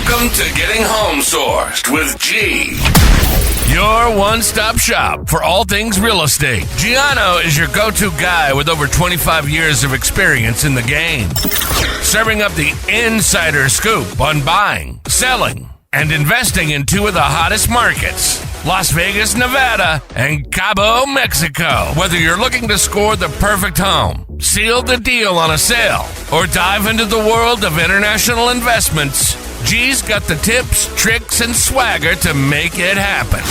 Welcome to Getting Home Sourced with G. Your one-stop shop for all things real estate. Gianno is your go-to guy with over 25 years of experience in the game, serving up the insider scoop on buying, selling, and investing in two of the hottest markets, Las Vegas, Nevada, and Cabo, Mexico. Whether you're looking to score the perfect home, seal the deal on a sale, or dive into the world of international investments, G's got the tips, tricks, and swagger to make it happen.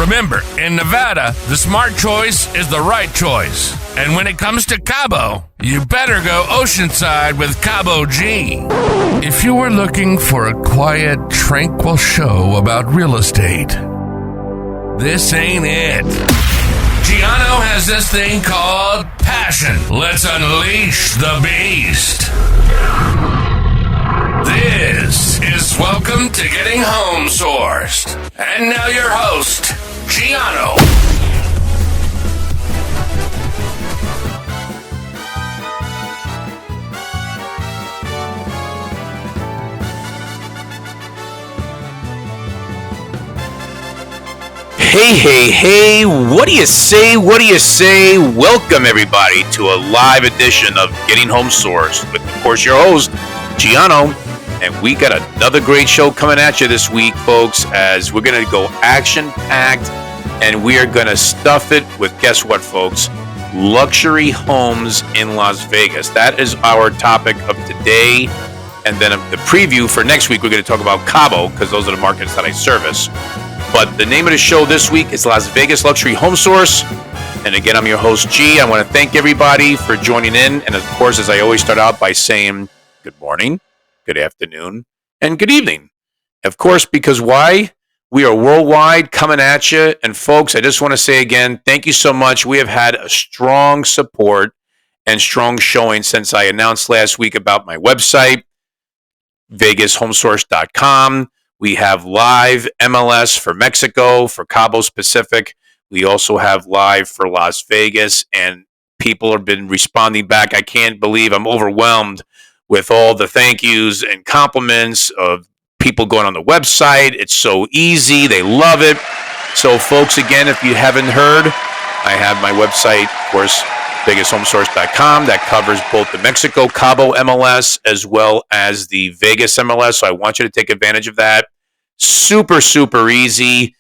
Remember, in Nevada, the smart choice is the right choice. And when it comes to Cabo, you better go oceanside with Cabo G. If you were looking for a quiet, tranquil show about real estate, this ain't it. Gianno has this thing called passion. Let's unleash the beast. This is Welcome to Getting Home Sourced. And now your host, Gianno. Hey, what do you say? Welcome, everybody, to a live edition of Getting Home Sourced with, of course, your host, Gianno. And we got another great show coming at you this week, folks, as we're going to go action-packed, and we are going to stuff it with, guess what, folks? Luxury homes in Las Vegas. That is our topic of today. And then the preview for next week, we're going to talk about Cabo, because those are the markets that I service. But the name of the show this week is Las Vegas Luxury Home Source. And again, I'm your host, G. I want to thank everybody for joining in. And of course, as I always start out by saying good morning, good afternoon, and good evening. Of course, because why? We are worldwide coming at you. And folks, I just want to say again, thank you so much. We have had a strong support and strong showing since I announced last week about my website, VegasHomeSource.com. We have live MLS for Mexico, for Cabo Pacific. We also have live for Las Vegas, and people have been responding back. I can't believe I'm overwhelmed with all the thank yous and compliments of people going on the website. It's so easy. They love it. So, folks, again, if you haven't heard, I have my website, of course, VegasHomeSource.com. That covers both the Mexico Cabo MLS as well as the Vegas MLS. So I want you to take advantage of that. Super, super easy.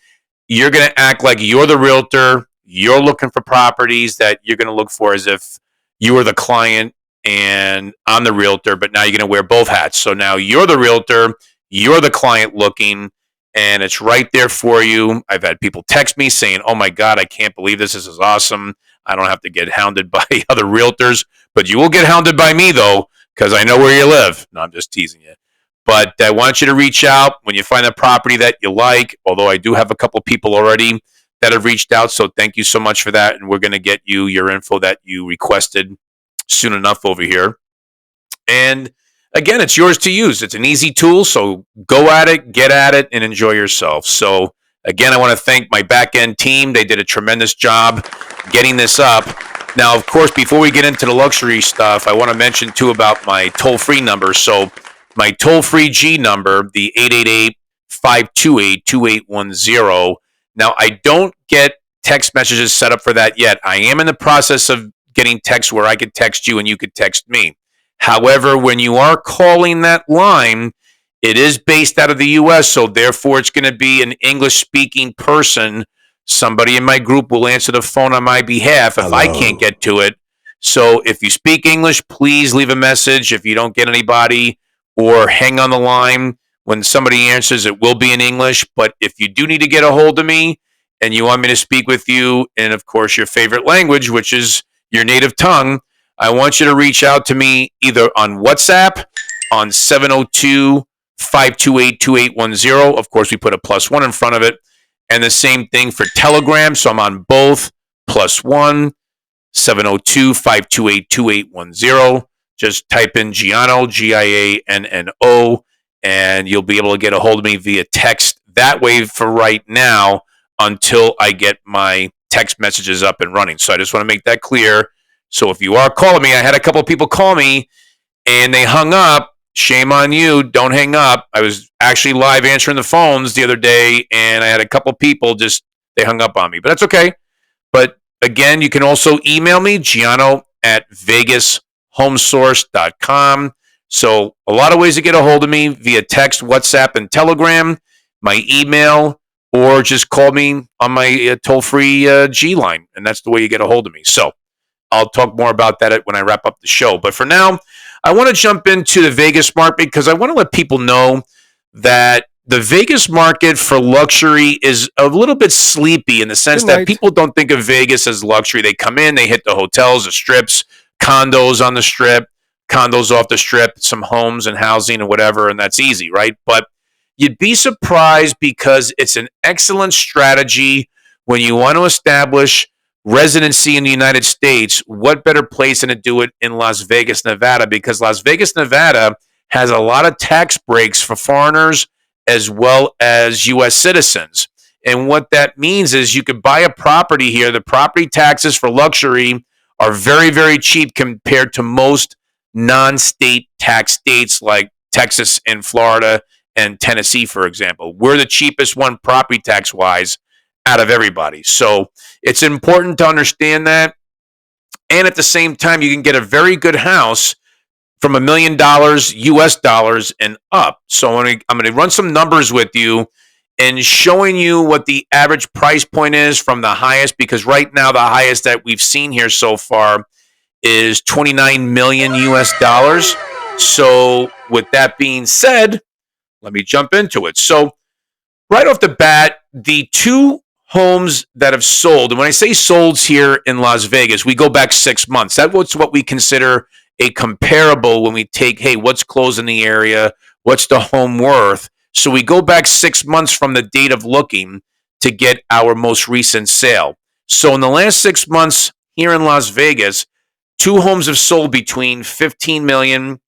You're going to act like you're the realtor. You're looking for properties that you're going to look for as if you were the client and I'm the realtor, but now you're going to wear both hats. So now you're the realtor, you're the client looking, and it's right there for you. I've had people text me saying, oh my God, I can't believe this. This is awesome. I don't have to get hounded by other realtors, but you will get hounded by me, though, because I know where you live. No, I'm just teasing you. But I want you to reach out when you find a property that you like, although I do have a couple people already that have reached out, so thank you so much for that, and we're going to get you your info that you requested soon enough over here. And again, it's yours to use. It's an easy tool, so go at it, get at it, and enjoy yourself. So again, I want to thank my back-end team. They did a tremendous job getting this up. Now, of course, before we get into the luxury stuff, I want to mention, too, about my toll-free number. So my toll-free G number, the 888-528-2810. Now, I don't get text messages set up for that yet. I am in the process of getting text where I could text you and you could text me. However, when you are calling that line, it is based out of the U.S., so therefore it's going to be an English-speaking person. Somebody in my group will answer the phone on my behalf if I can't get to it. So if you speak English, please leave a message. If you don't get anybody, or hang on the line. When somebody answers, it will be in English. But if you do need to get a hold of me and you want me to speak with you in, of course, your favorite language, which is your native tongue, I want you to reach out to me either on WhatsApp on 702-528-2810. Of course, we put a +1 in front of it. And the same thing for Telegram. So I'm on both, +1, 702-528-2810. Just type in Gianno, Gianno, and you'll be able to get a hold of me via text that way for right now until I get my text messages up and running. So I just want to make that clear. So if you are calling me, I had a couple of people call me and they hung up shame on you. Don't hang up. I was actually live answering the phones the other day, and I had a couple people they hung up on me, but that's okay. But again, you can also email me, Gianno at vegashomesource.com. So a lot of ways to get a hold of me via text, WhatsApp, and Telegram, my email, or just call me on my toll-free G line, and that's the way you get a hold of me. So I'll talk more about that when I wrap up the show. But for now, I want to jump into the Vegas market because I want to let people know that the Vegas market for luxury is a little bit sleepy in the sense that people don't think of Vegas as luxury. They come in, they hit the hotels, the strips, condos on the strip, condos off the strip, some homes and housing and whatever, and that's easy, right? But you'd be surprised because it's an excellent strategy when you want to establish residency in the United States. What better place than to do it in Las Vegas, Nevada? Because Las Vegas, Nevada has a lot of tax breaks for foreigners as well as U.S. citizens. And what that means is you could buy a property here. The property taxes for luxury are very, very cheap compared to most non-state tax states like Texas and Florida and Tennessee, for example. We're the cheapest one property tax-wise out of everybody. So it's important to understand that. And at the same time, you can get a very good house from $1 million US dollars and up. So I'm going to run some numbers with you and showing you what the average price point is from the highest, because right now the highest that we've seen here so far is 29 million US dollars. So with that being said, let me jump into it. So right off the bat, the two homes that have sold, and when I say solds here in Las Vegas, we go back 6 months. That's what we consider a comparable when we take, hey, what's closed in the area? What's the home worth? So we go back 6 months from the date of looking to get our most recent sale. So in the last 6 months here in Las Vegas, two homes have sold between 15 million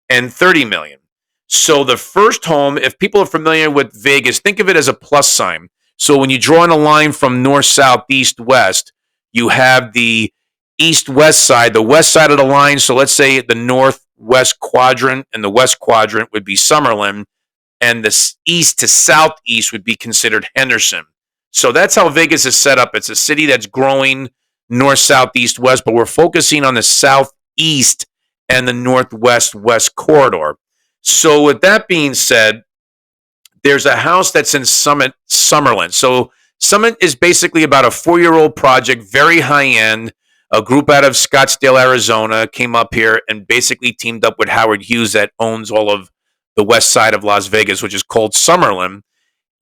and 30 million. So the first home, if people are familiar with Vegas, think of it as a plus sign. So when you draw in a line from north, south, east, west, you have the east-west side, the west side of the line. So let's say the northwest quadrant and the west quadrant would be Summerlin, and the east to southeast would be considered Henderson. So that's how Vegas is set up. It's a city that's growing north, south, east, west, but we're focusing on the southeast and the northwest west corridor. So with that being said, there's a house that's in Summerlin. So Summit is basically about a 4-year-old project, very high end. A group out of Scottsdale, Arizona came up here and basically teamed up with Howard Hughes that owns all of the west side of Las Vegas, which is called Summerlin.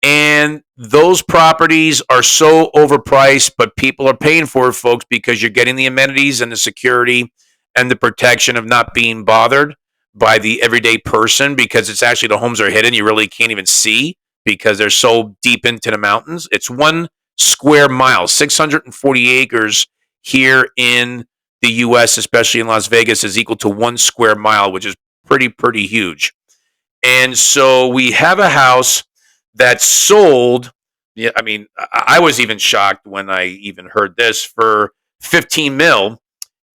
And those properties are so overpriced, but people are paying for it, folks, because you're getting the amenities and the security and the protection of not being bothered by the everyday person, because it's actually, the homes are hidden. You really can't even see because they're so deep into the mountains. It's 1 square mile, 640 acres here in the U.S., especially in Las Vegas, is equal to 1 square mile, which is pretty huge. And so we have a house that sold. Yeah, I mean, I was even shocked when I even heard this, for 15 mil.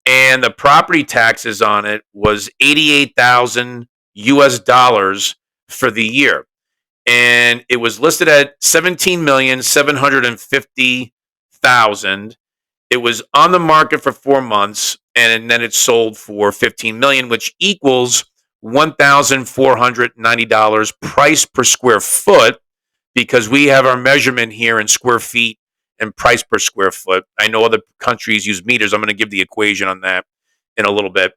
And the property taxes on it was 88,000 US dollars for the year. And it was listed at 17,750,000. It was on the market for 4 months, and then it sold for 15 million, which equals $1,490 price per square foot, because we have our measurement here in square feet and price per square foot. I know other countries use meters. I'm going to give the equation on that in a little bit.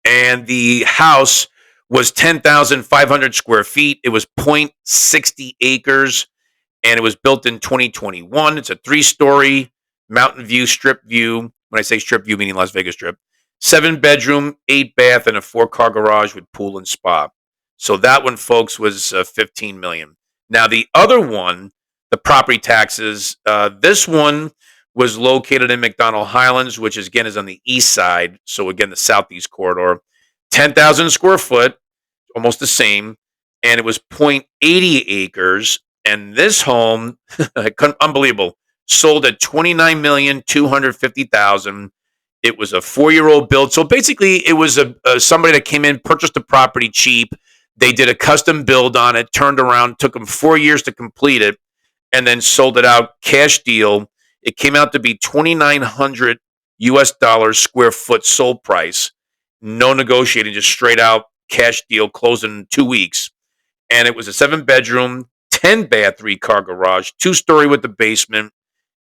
And the house was 10,500 square feet. It was 0.60 acres, and it was built in 2021. It's a 3-story mountain view, strip view. When I say strip view, meaning Las Vegas Strip. 7-bedroom, 8-bath, and a 4-car garage with pool and spa. So that one, folks, was 15 million. Now the other one, the property taxes, this one was located in McDonald Highlands, which is, again, is on the east side. So again, the southeast corridor, 10,000 square foot, almost the same. And it was 0.80 acres. And this home, unbelievable, sold at 29,250,000. It was a 4-year-old build. So basically, it was a somebody that came in, purchased the property cheap. They did a custom build on it, turned around, took them 4 years to complete it, and then sold it out cash deal. It came out to be 2,900 US dollars square foot sold price. No negotiating, just straight out cash deal, closing in 2 weeks. And it was a 7 bedroom, 10 bath, 3 car garage, 2 story with the basement,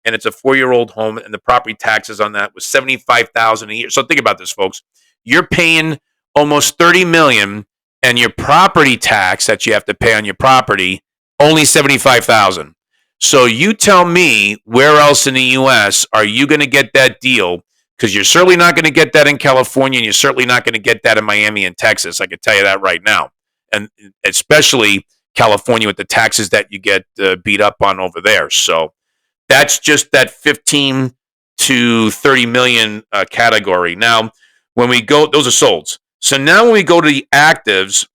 and it's a 4-year-old home, and the property taxes on that was 75,000 a year. So think about this, folks. You're paying almost 30 million, and your property tax that you have to pay on your property only 75,000. So you tell me, where else in the U.S. are you going to get that deal? Because you're certainly not going to get that in California, and you're certainly not going to get that in Miami and Texas. I can tell you that right now, and especially California with the taxes that you get beat up on over there. So that's just that 15 to 30 million category. Now, when we go, those are solds. So now when we go to the actives,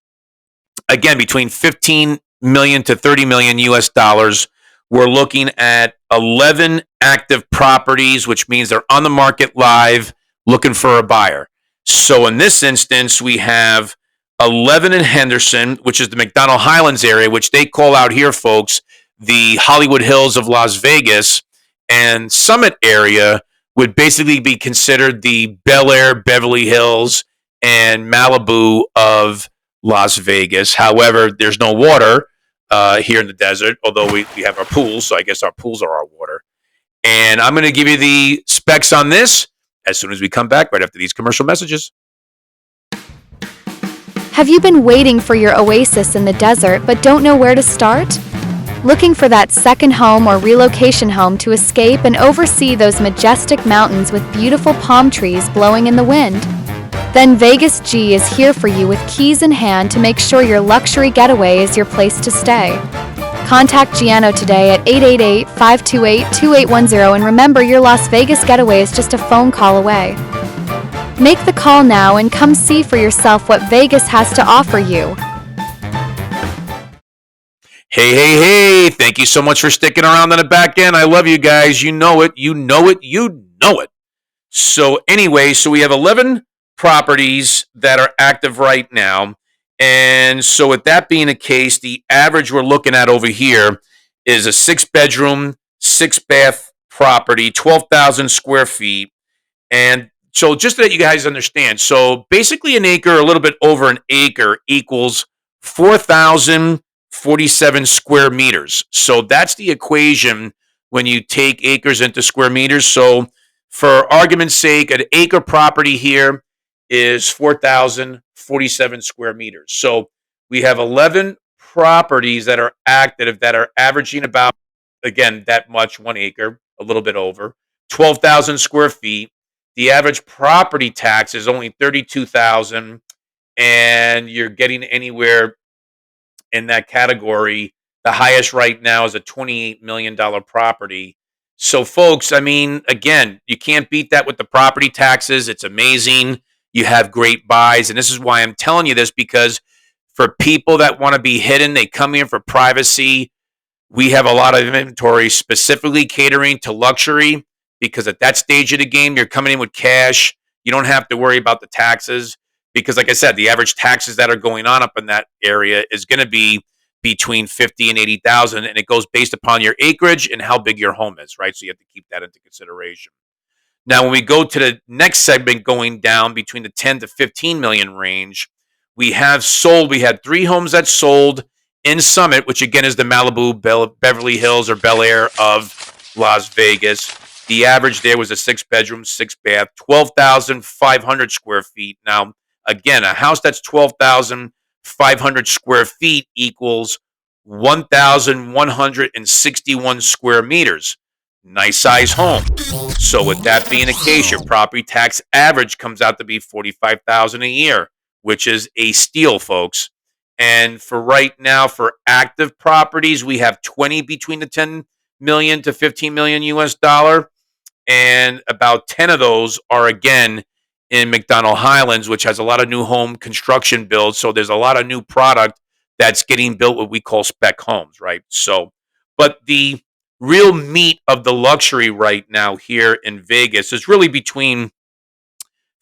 again, between 15 million to 30 million US dollars, we're looking at 11 active properties, which means they're on the market live looking for a buyer. So in this instance, we have 11 in Henderson, which is the McDonald Highlands area, which they call out here, folks, the Hollywood Hills of Las Vegas. And Summit area would basically be considered the Bel Air, Beverly Hills, and Malibu of Las Vegas. However, there's no water here in the desert, although we have our pools, so I guess our pools are our water. And I'm going to give you the specs on this as soon as we come back right after these commercial messages. Have you been waiting for your oasis in the desert but don't know where to start? Looking for that second home or relocation home to escape and oversee those majestic mountains with beautiful palm trees blowing in the wind? Then Vegas G is here for you with keys in hand to make sure your luxury getaway is your place to stay. Contact Gianno today at 888-528-2810 and remember, your Las Vegas getaway is just a phone call away. Make the call now and come see for yourself what Vegas has to offer you. Hey, thank you so much for sticking around on the back end. I love you guys. You know it. So anyway, so we have 11 properties that are active right now. And so with that being the case, the average we're looking at over here is a 6 bedroom, 6 bath property, 12,000 square feet. And so just so that you guys understand, so basically an acre, a little bit over an acre, equals 4,047 square meters. So that's the equation when you take acres into square meters. So for argument's sake, an acre property here is 4,047 square meters. So we have 11 properties that are active that are averaging about, again, that much, 1 acre, a little bit over, 12,000 square feet. The average property tax is only 32,000, and you're getting anywhere in that category. The highest right now is a $28 million property. So, folks, I mean, again, you can't beat that with the property taxes. It's amazing. You have great buys. And this is why I'm telling you this, because for people that want to be hidden, they come here for privacy. We have a lot of inventory specifically catering to luxury, because at that stage of the game, you're coming in with cash. You don't have to worry about the taxes because, like I said, the average taxes that are going on up in that area is going to be between 50 and 80,000, and it goes based upon your acreage and how big your home is, right? So you have to keep that into consideration. Now, when we go to the next segment, going down between the 10 to 15 million range, we had 3 homes that sold in Summit, which again is the Malibu, Beverly Hills, or Bel Air of Las Vegas. The average there was a 6 bedroom, 6 bath, 12,500 square feet. Now, again, a house that's 12,500 square feet equals 1,161 square meters. Nice size home. So with that being the case, your property tax average comes out to be 45,000 a year, which is a steal, folks. And for right now, for active properties, we have 20 between the 10 million to 15 million US dollar, and about 10 of those are again in McDonald Highlands, which has a lot of new home construction builds. So there's a lot of new product that's getting built, what we call spec homes, right? So, but the real meat of the luxury right now here in Vegas is really between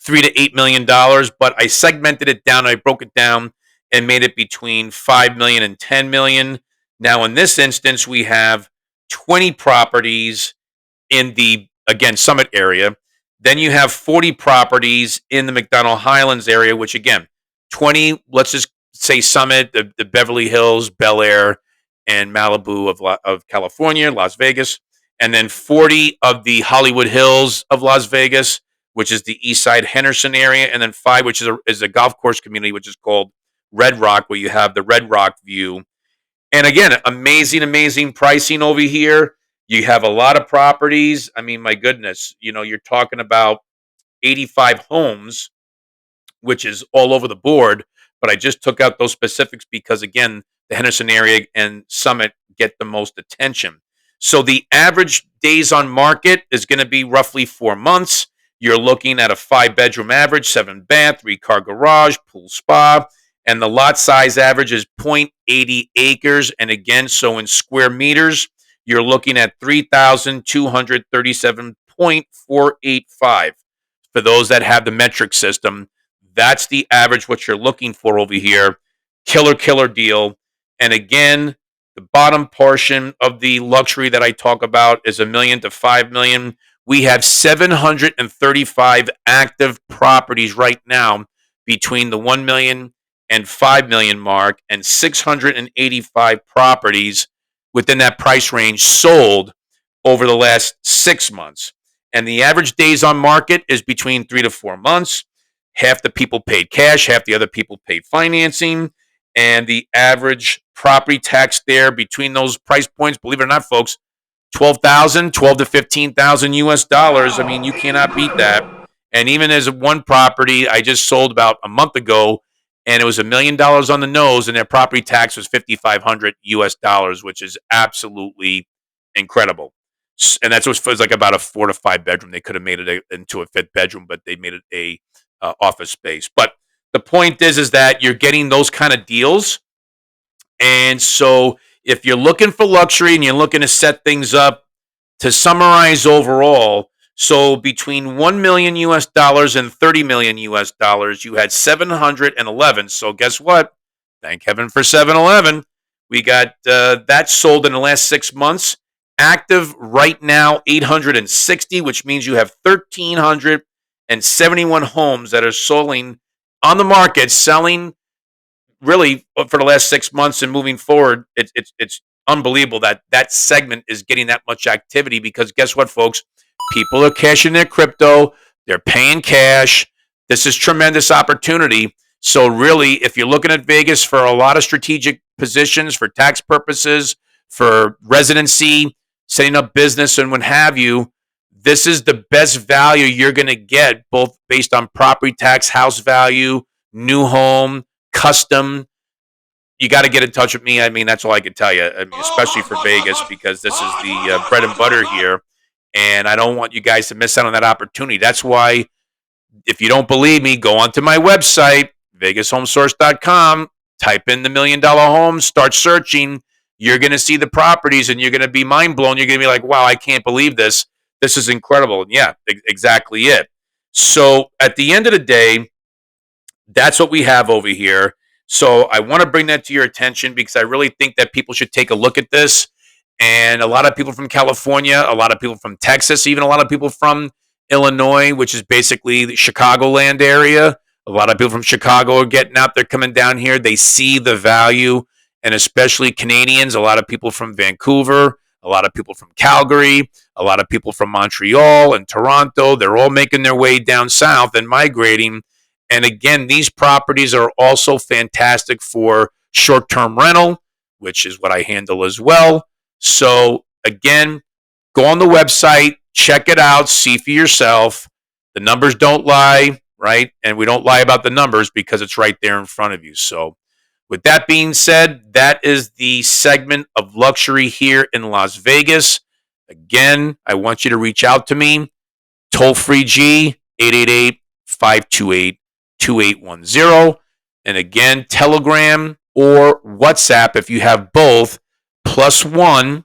$3 to $8 million, but I segmented it down. I broke it down and made it between 5 million and 10 million. Now, in this instance, we have 20 properties in the, again, Summit area. Then you have 40 properties in the McDonald Highlands area, which again, 20, let's just say Summit, the Beverly Hills, Bel Air, and Malibu of California, Las Vegas. And then 40 of the Hollywood Hills of Las Vegas, which is the East Side Henderson area. And then 5, which is a golf course community, which is called Red Rock, where you have the Red Rock view. And again, amazing pricing over here. You have a lot of properties. I mean, my goodness, you're talking about 85 homes, which is all over the board. But I just took out those specifics because, again, the Henderson area and Summit get the most attention. So the average days on market is going to be roughly 4 months. You're looking at a 5-bedroom average, 7-bath, 3-car garage, pool spa. And the lot size average is 0.80 acres. And again, so in square meters, you're looking at 3,237.485. For those that have the metric system, that's the average, what you're looking for over here. Killer deal. And again, the bottom portion of the luxury that I talk about is $1 million to $5 million. We have 735 active properties right now between the 1 million and 5 million mark, and 685 properties within that price range sold over the last 6 months. And the average days on market is between 3 to 4 months. Half the people paid cash, half the other people paid financing. And the average property tax there between those price points, believe it or not, folks, $12 to $15,000 US dollars. I mean, you cannot beat that. And even as one property I just sold about a month ago, and it was $1 million on the nose, and their property tax was $5,500 US dollars, which is absolutely incredible. And that's what was like about a 4 to 5 bedroom. They could have made it into a 5th bedroom, but they made it a office space. But the point is that you're getting those kind of deals. And so if you're looking for luxury and you're looking to set things up, to summarize overall, so between 1 million US dollars and 30 million US dollars, you had 711. So guess what? Thank heaven for 7-Eleven. We got that sold in the last 6 months. Active right now, 860, which means you have 1,371 homes that are selling on the market, selling really for the last 6 months and moving forward. It's unbelievable that that segment is getting that much activity, because guess what, folks? People are cashing their crypto. They're paying cash. This is tremendous opportunity. So really, if you're looking at Vegas for a lot of strategic positions, for tax purposes, for residency, setting up business and what have you, this is the best value you're going to get, both based on property tax, house value, new home, custom. You got to get in touch with me. I mean, that's all I can tell you. I mean, especially for Vegas, because this is the bread and butter here. And I don't want you guys to miss out on that opportunity. That's why, if you don't believe me, go onto my website, VegasHomeSource.com, type in the $1 million homes, start searching. You're going to see the properties and you're going to be mind blown. You're going to be like, wow, I can't believe this. This is incredible. And yeah, exactly it. So at the end of the day, that's what we have over here. So I want to bring that to your attention, because I really think that people should take a look at this. And a lot of people from California, a lot of people from Texas, even a lot of people from Illinois, which is basically the Chicagoland area. A lot of people from Chicago are getting out there, coming down here. They see the value, and especially Canadians, a lot of people from Vancouver, a lot of people from Calgary, a lot of people from Montreal and Toronto. They're all making their way down south and migrating. And again, these properties are also fantastic for short-term rental, which is what I handle as well. So again, go on the website, check it out, see for yourself. The numbers don't lie, right? And we don't lie about the numbers because it's right there in front of you. So with that being said, that is the segment of luxury here in Las Vegas. Again, I want you to reach out to me. Toll-free G, 888-528-2810. And again, Telegram or WhatsApp if you have both, +1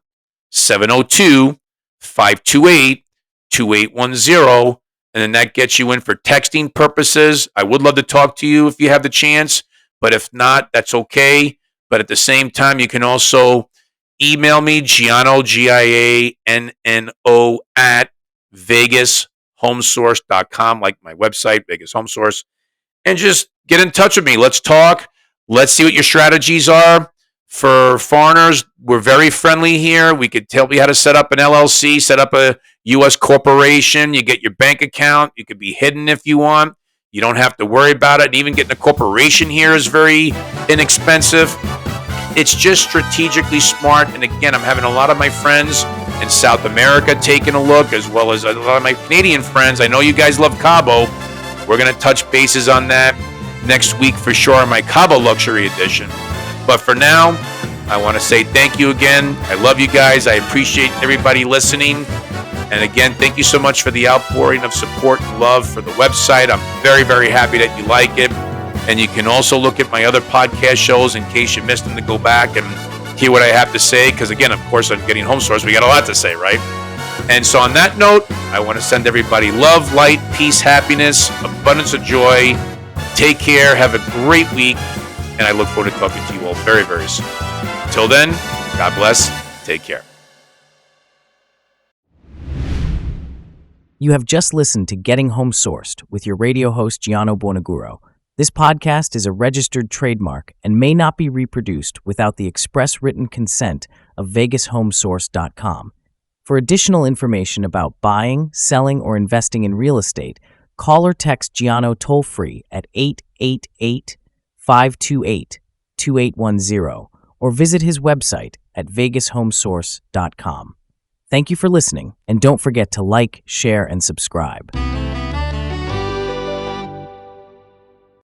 702 528 2810. and then that gets you in for texting purposes. I would love to talk to you if you have the chance, but if not, that's okay. But at the same time, you can also email me, Gianno, Gianno, at VegasHomeSource.com, like my website, Vegas Home Source, and just get in touch with me. Let's talk. Let's see what your strategies are. For foreigners, we're very friendly here. We could tell you how to set up an LLC, set up a U.S. corporation. You get your bank account. You could be hidden if you want. You don't have to worry about it. And even getting a corporation here is very inexpensive. It's just strategically smart. And again, I'm having a lot of my friends in South America taking a look, as well as a lot of my Canadian friends. I know you guys love Cabo. We're going to touch bases on that next week for sure in my Cabo Luxury Edition. But for now, I want to say thank you again. I love you guys. I appreciate everybody listening. And again, thank you so much for the outpouring of support and love for the website. I'm very, very happy that you like it. And you can also look at my other podcast shows in case you missed them to go back and hear what I have to say. Because again, of course, on Getting Home Source, we got a lot to say, right? And so on that note, I want to send everybody love, light, peace, happiness, abundance of joy. Take care. Have a great week. And I look forward to talking to you all very, very soon. Until then, God bless. Take care. You have just listened to Getting Home Sourced with your radio host, Gianno Buonaguro. This podcast is a registered trademark and may not be reproduced without the express written consent of VegasHomeSource.com. For additional information about buying, selling, or investing in real estate, call or text Gianno toll-free at 888-528-2810 or visit his website at VegasHomeSource.com. Thank you for listening, and don't forget to like, share, and subscribe.